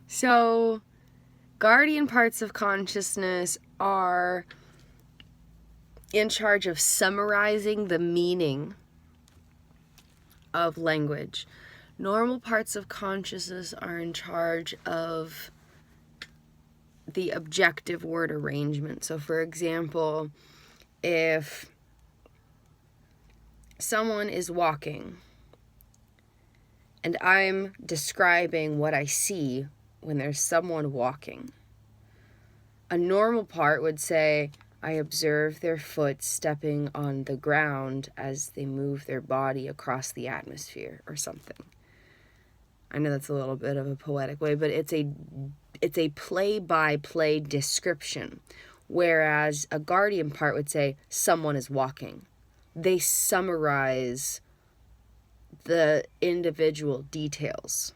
So, guardian parts of consciousness are in charge of summarizing the meaning of language. Normal parts of consciousness are in charge of the objective word arrangement. So, for example, if someone is walking and I'm describing what I see when there's someone walking, a normal part would say, I observe their foot stepping on the ground as they move their body across the atmosphere, or something. I know that's a little bit of a poetic way, but it's a play-by-play description, whereas a guardian part would say someone is walking. They summarize the individual details.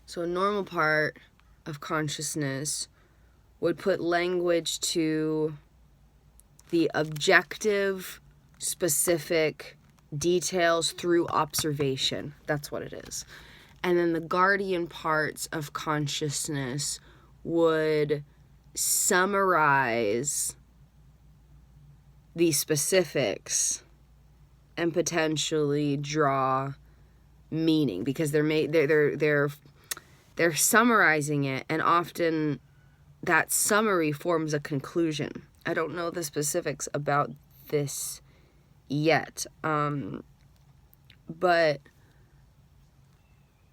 So a normal part of consciousness would put language to the objective, specific details through observation. That's what it is. And then the guardian parts of consciousness would summarize the specifics and potentially draw meaning, because they're summarizing it, and often that summary forms a conclusion. I don't know the specifics about this yet, but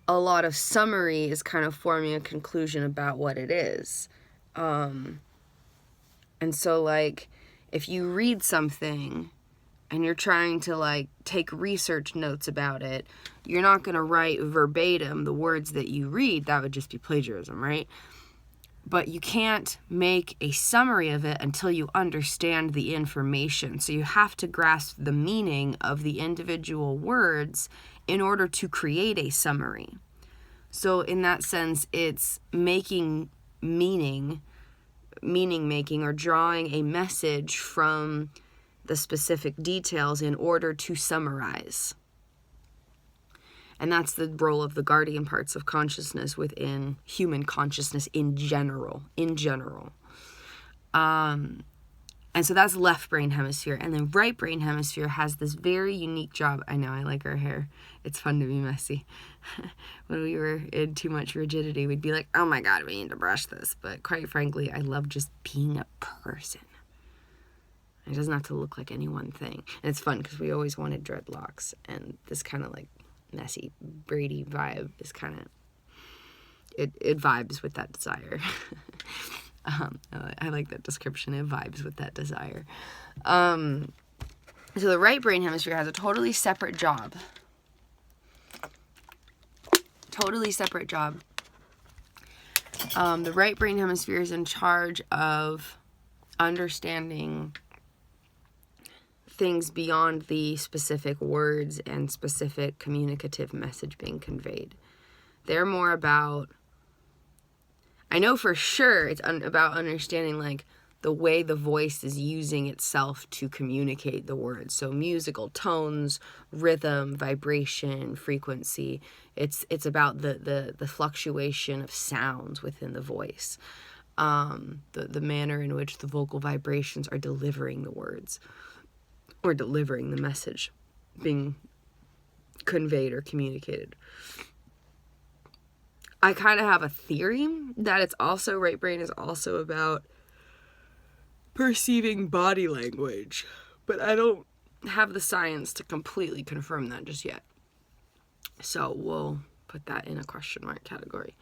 a lot of summary is kind of forming a conclusion about what it is. And so, like, if you read something and you're trying to, like, take research notes about it, you're not going to write verbatim the words that you read. That would just be plagiarism, right? But you can't make a summary of it until you understand the information. So you have to grasp the meaning of the individual words in order to create a summary. So in that sense, it's making meaning making, or drawing a message from the specific details in order to summarize. And that's the role of the guardian parts of consciousness within human consciousness in general. And so that's left brain hemisphere. And then right brain hemisphere has this very unique job. I know, I like our hair. It's fun to be messy. When we were in too much rigidity, we'd be like, oh my God, we need to brush this. But quite frankly, I love just being a person. It doesn't have to look like any one thing. And it's fun because we always wanted dreadlocks. And this kind of like messy, Brady vibe is kind of, it vibes with that desire. I like that description. It vibes with that desire. So the right brain hemisphere has a totally separate job. The right brain hemisphere is in charge of understanding things beyond the specific words and specific communicative message being conveyed. They're more about, I know for sure it's about understanding like the way the voice is using itself to communicate the words. So musical tones, rhythm, vibration, frequency. It's about the fluctuation of sounds within the voice. The manner in which the vocal vibrations are delivering the words, or delivering the message being conveyed or communicated. I kind of have a theory that it's also, right brain is also about perceiving body language, but I don't have the science to completely confirm that just yet. So we'll put that in a question mark category.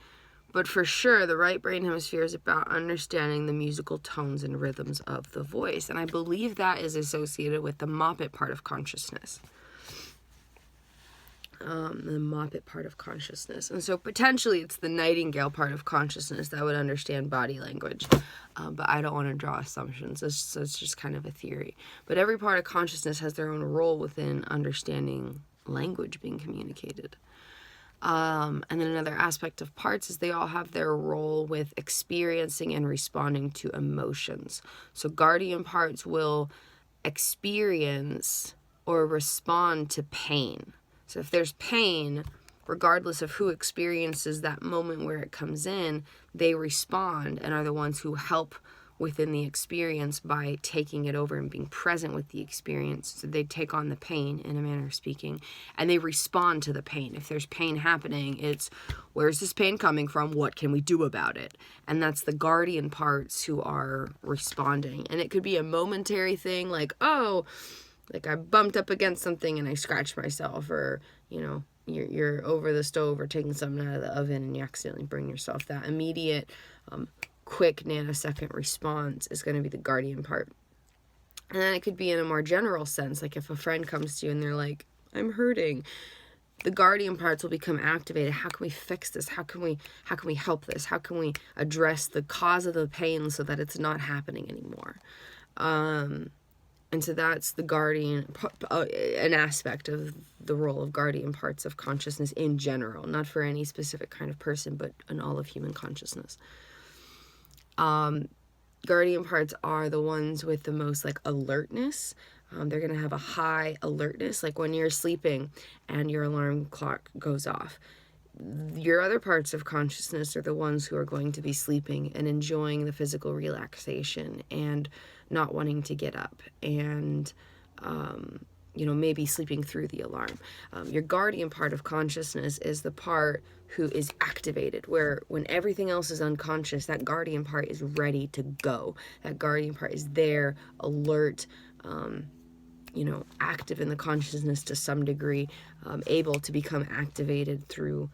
But for sure, the right brain hemisphere is about understanding the musical tones and rhythms of the voice. And I believe that is associated with the Moppet part of consciousness. The Moppet part of consciousness. And so potentially it's the Nightingale part of consciousness that would understand body language. But I don't want to draw assumptions. So it's just kind of a theory. But every part of consciousness has their own role within understanding language being communicated. And then another aspect of parts is they all have their role with experiencing and responding to emotions. So guardian parts will experience or respond to pain. So if there's pain, regardless of who experiences that moment where it comes in, they respond and are the ones who help within the experience by taking it over and being present with the experience. So they take on the pain, in a manner of speaking, and they respond to the pain. If there's pain happening, it's, where's this pain coming from? What can we do about it? And that's the guardian parts who are responding. And it could be a momentary thing, like, oh, like I bumped up against something and I scratched myself, or, you know, you're over the stove or taking something out of the oven and you accidentally burn yourself. That immediate, quick nanosecond response is going to be the guardian part. And then it could be in a more general sense, like if a friend comes to you and they're like, I'm hurting, the guardian parts will become activated. How can we fix this? How can we help this? How can we address the cause of the pain so that it's not happening anymore? And so that's the guardian, an aspect of the role of guardian parts of consciousness in general, not for any specific kind of person, but in all of human consciousness. Guardian parts are the ones with the most like alertness. They're going to have a high alertness, like when you're sleeping and your alarm clock goes off. Your other parts of consciousness are the ones who are going to be sleeping and enjoying the physical relaxation and not wanting to get up and, you know, maybe sleeping through the alarm. Your guardian part of consciousness is the part who is activated, where when everything else is unconscious, that guardian part is ready to go. That guardian part is there, alert, you know, active in the consciousness to some degree, able to become activated through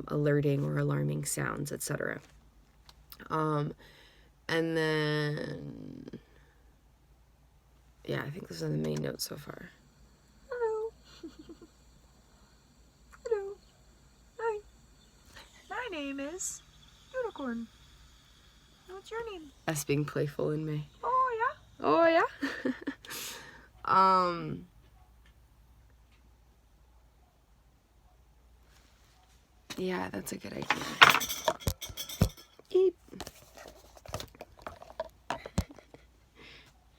alerting or alarming sounds, etc. And then, yeah, I think those are the main notes so far. Hello. Hello. Hi. My name is Unicorn. What's your name? Us being playful in May. Oh, yeah? Oh, yeah? Yeah, that's a good idea. Eep.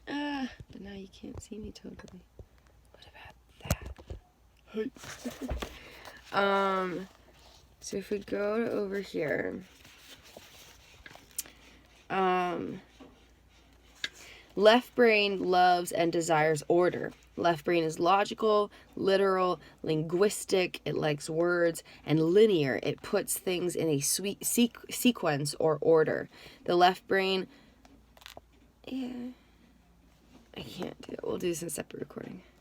But now you can't see me totally. What about that? So if we go to over here, left brain loves and desires order. Left brain is logical, literal, linguistic, it likes words, and linear. It puts things in a sequence or order. The left brain, yeah, I can't do it. We'll do this in a separate recording.